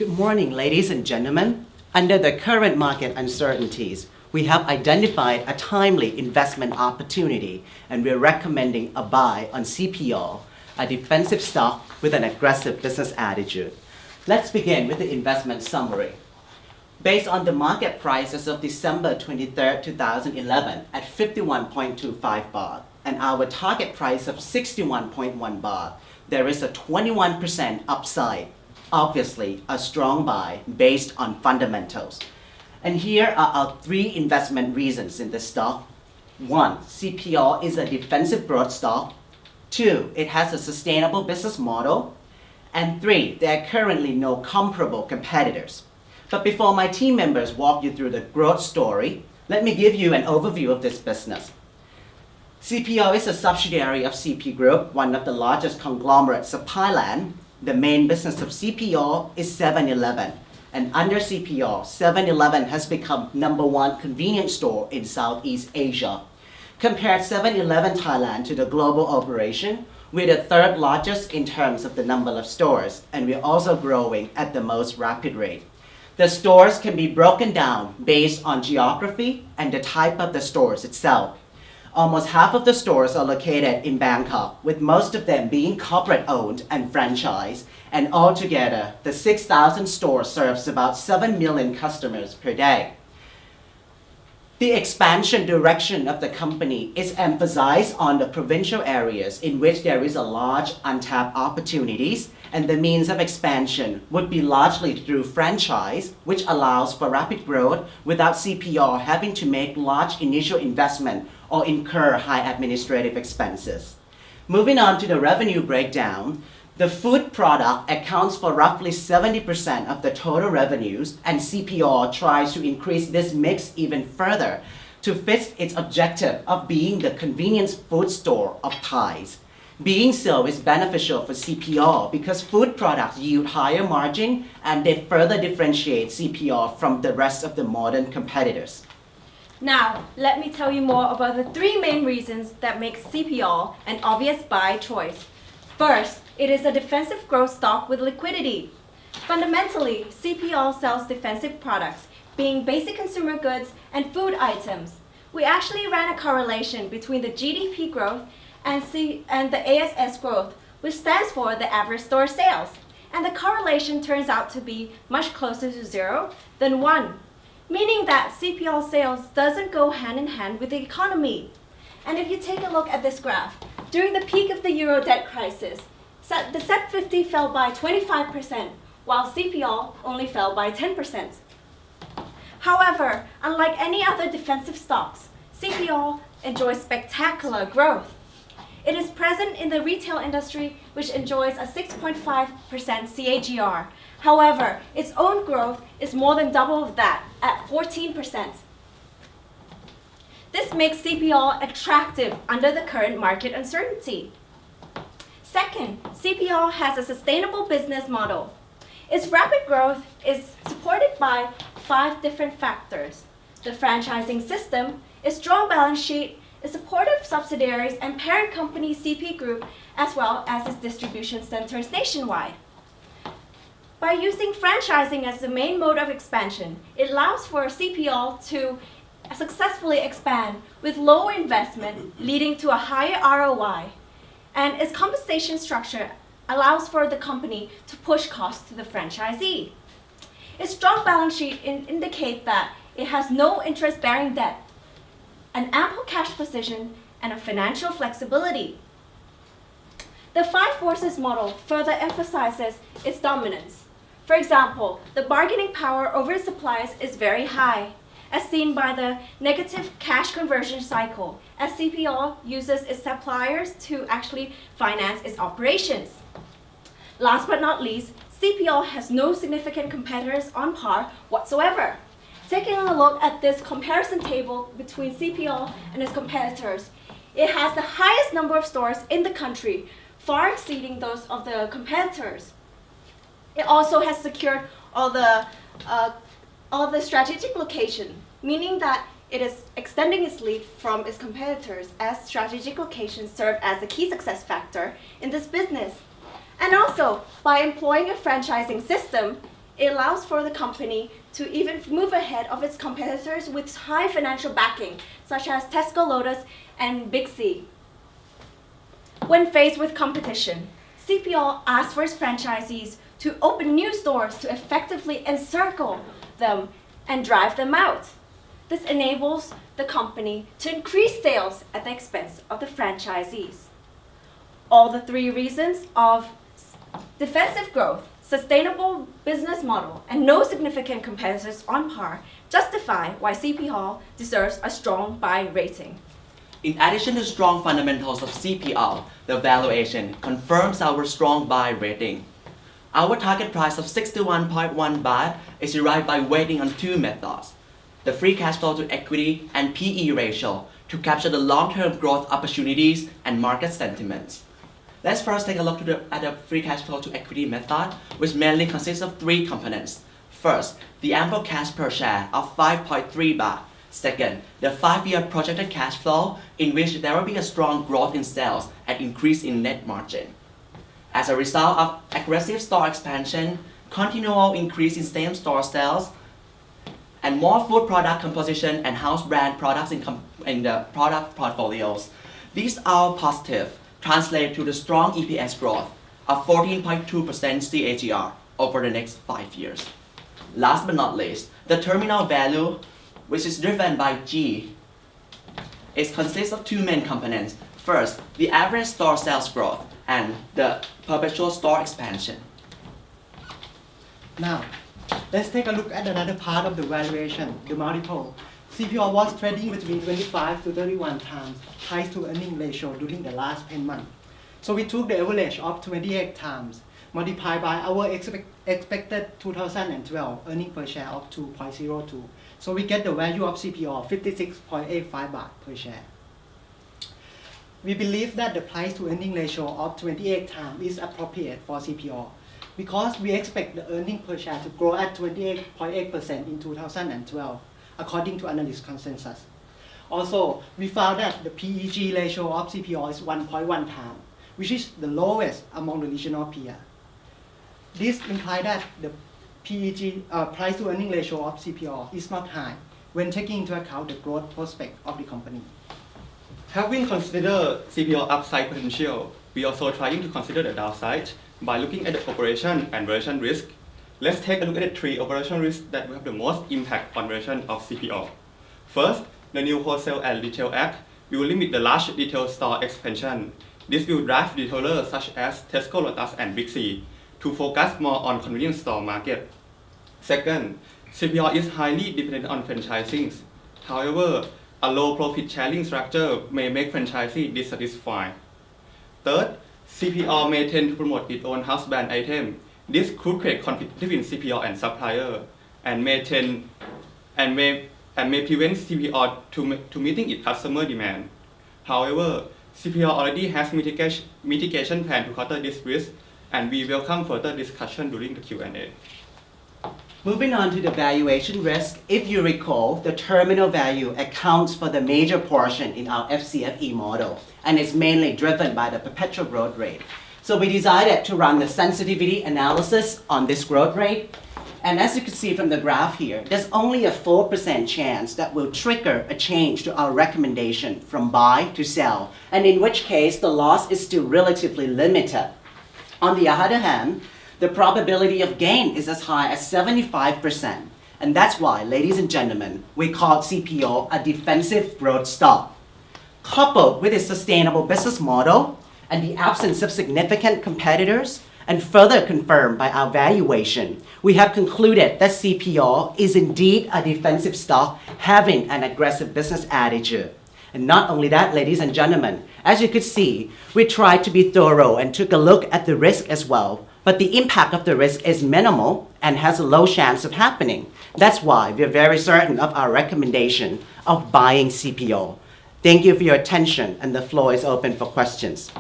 Good morning, ladies and gentlemen. Under the current market uncertainties, we have identified a timely investment opportunity and we're recommending a buy on CPO, a defensive stock with an aggressive business attitude. Let's begin with the investment summary. Based on the market prices of December 23, 2011 at 51.25 baht and our target price of 61.1 baht, there is a 21% upside. Obviously, a strong buy based on fundamentals. And here are our three investment reasons in this stock. 1. CPO is a defensive growth stock. 2. It has a sustainable business model. And 3. There are currently no comparable competitors. But before my team members walk you through the growth story, let me give you an overview of this business. CPO is a subsidiary of CP Group, one of the largest conglomerates of Thailand. The main business of CPO is 7-Eleven, and under CPO, 7-Eleven has become #1 convenience store in Southeast Asia. Compare 7-Eleven Thailand to the global operation, we're the third largest in terms of the number of stores, and we're also growing at the most rapid rate. The stores can be broken down based on geography and the type of the stores itself. Almost half of the stores are located in Bangkok, with most of them being corporate-owned and franchised, and altogether, the 6,000 stores serves about 7 million customers per day. The expansion direction of the company is emphasized on the provincial areas in which there is a large untapped opportunities, and the means of expansion would be largely through franchise, which allows for rapid growth without CPO having to make large initial investment or incur high administrative expenses. Moving on to the revenue breakdown, the food product accounts for roughly 70% of the total revenues, and CPO tries to increase this mix even further to fit its objective of being the convenience food store of Thais. Being so is beneficial for CPO because food products yield higher margin and they further differentiate CPO from the rest of the modern competitors. Now, let me tell you more about the three main reasons that make CPO an obvious buy choice. First, it is a defensive growth stock with liquidity. Fundamentally, CPO sells defensive products, being basic consumer goods and food items. We actually ran a correlation between the GDP growth and the ASS growth, which stands for the average store sales. And the correlation turns out to be much closer to 0 than 1. Meaning that CPO sales doesn't go hand in hand with the economy. And if you take a look at this graph, during the peak of the Euro debt crisis, the SET 50 fell by 25%, while CPO only fell by 10%. However, unlike any other defensive stocks, CPO enjoys spectacular growth. It is present in the retail industry, which enjoys a 6.5% CAGR. However, its own growth is more than double of that, at 14%. This makes CPO attractive under the current market uncertainty. Second, CPO has a sustainable business model. Its rapid growth is supported by 5 different factors: the franchising system, its strong balance sheet, its supportive subsidiaries and parent company CP Group, as well as its distribution centers nationwide. By using franchising as the main mode of expansion, it allows for CPO to successfully expand with low investment, leading to a higher ROI. And its compensation structure allows for the company to push costs to the franchisee. Its strong balance sheet indicates that it has no interest-bearing debt, an ample cash position, and a financial flexibility. The 5 forces model further emphasizes its dominance. For example, the bargaining power over supplies is very high, as seen by the negative cash conversion cycle, as CPO uses its suppliers to actually finance its operations. Last but not least, CPO has no significant competitors on par whatsoever. Taking a look at this comparison table between CPO and its competitors, it has the highest number of stores in the country, far exceeding those of the competitors. It also has secured all the strategic location, meaning that it is extending its lead from its competitors, as strategic locations serve as a key success factor in this business. And also, by employing a franchising system, It allows for the company to even move ahead of its competitors with high financial backing, such as Tesco, Lotus, and Big C. When faced with competition, CPO asks for its franchisees to open new stores to effectively encircle them and drive them out. This enables the company to increase sales at the expense of the franchisees. All the three reasons of defensive growth, sustainable business model, and no significant competitors on par justify why CP Hall deserves a strong buy rating. In addition to strong fundamentals of CPR, the valuation confirms our strong buy rating. Our target price of 61.1 baht is derived by weighting on two methods: the free cash flow to equity and PE ratio to capture the long-term growth opportunities and market sentiments. Let's first take a look at the free cash flow to equity method, which mainly consists of three components. First, the ample cash per share of 5.3 baht. Second, the 5-year projected cash flow in which there will be a strong growth in sales and increase in net margin. As a result of aggressive store expansion, continual increase in same-store sales, and more food product composition and house brand products in the product portfolios, these are positive, translate to the strong EPS growth of 14.2% CAGR over the next 5 years. Last but not least, the terminal value, which is driven by G, consists of two main components. First, the average store sales growth and the perpetual store expansion. Now, let's take a look at another part of the valuation, the multiple. CPO was trading between 25 to 31 times price to earning ratio during the last 10 months. So we took the average of 28 times multiplied by our expected 2012 earning per share of 2.02. So we get the value of CPO of 56.85 baht per share. We believe that the price to earning ratio of 28 times is appropriate for CPO because we expect the earning per share to grow at 28.8% in 2012, according to analyst consensus. Also, we found that the PEG ratio of CPO is 1.1 times, which is the lowest among the regional peers. This implies that the PEG price to earning ratio of CPO is not high when taking into account the growth prospect of the company. Having considered CPO upside potential, we also trying to consider the downside by looking at the operation and valuation risk. Let's take a look at the three operational risks that will have the most impact on valuation of CPO. First, the new Wholesale and Retail Act will limit the large retail store expansion. This will drive retailers such as Tesco, Lotus, and Big C to focus more on convenience store market. Second, CPO is highly dependent on franchising. However, a low profit sharing structure may make franchisee dissatisfied. Third, CPO may tend to promote its own house brand item. This could create conflict between CPO and supplier and may prevent CPO to meeting its customer demand. However, CPO already has mitigation plan to counter this risk, and we welcome further discussion during the Q&A. Moving on to the valuation risk, if you recall, the terminal value accounts for the major portion in our FCFE model, and is mainly driven by the perpetual growth rate. So we decided to run the sensitivity analysis on this growth rate, and as you can see from the graph here, there's only a 4% chance that will trigger a change to our recommendation from buy to sell, and in which case the loss is still relatively limited. On the other hand, the probability of gain is as high as 75%. And that's why, ladies and gentlemen, we call CPO a defensive growth stock. Coupled with a sustainable business model and the absence of significant competitors, and further confirmed by our valuation, we have concluded that CPO is indeed a defensive stock having an aggressive business attitude. And not only that, ladies and gentlemen, as you could see, we tried to be thorough and took a look at the risk as well. But the impact of the risk is minimal and has a low chance of happening. That's why we're very certain of our recommendation of buying CPO. Thank you for your attention, and the floor is open for questions.